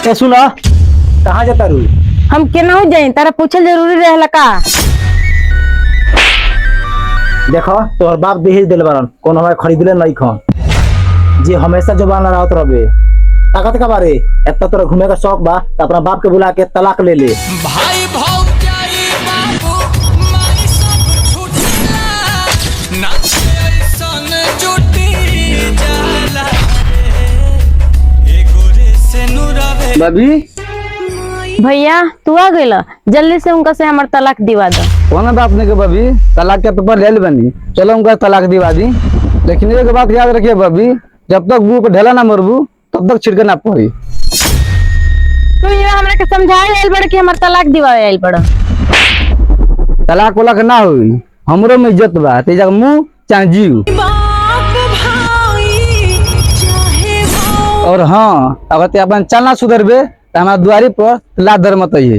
ए सुना कहाँ जाता रू? हम केना जाई तारा पूछल जरूरी रहेला का? देखो तोहर बाप दहेज दिल बारन कौन हमारे खरीदले नहीं खन जे हमेशा जुबान लड़ावत रहे ताकत का बारे एतना तोरा घूमे का शौक बा तो अपना बाप के बुला के तलाक ले ले। भाई भौजाई बाबू माई सब छूटला ना ऐसन जुटी जाला एगो रे से नुरावे। भाभी भैया तू आ गइल, जल्दी से उनका से हमर तलाक दिवा दो। कौन बाप ने के भाभी तलाक के पेपर ले बनी, चलो उनका तलाक दिवा दी। लेकिन एक बात याद रखिए भाभी, जब तक मुंह पे ढेला ना मरबू तब तक छिड़के ना पड़ी। तू ये हमरा के समझाए आइल बड़ कि हमर तलाक दिवावे आइल बड़। तलाक वाला के ना हुई, हमरो में इज्जत बा, ते जग मुंह चाहे जीव। और हाँ, अगर ते अपन चलना सुधरबे तो हमारा दुआरी पर लात धर मत आइए।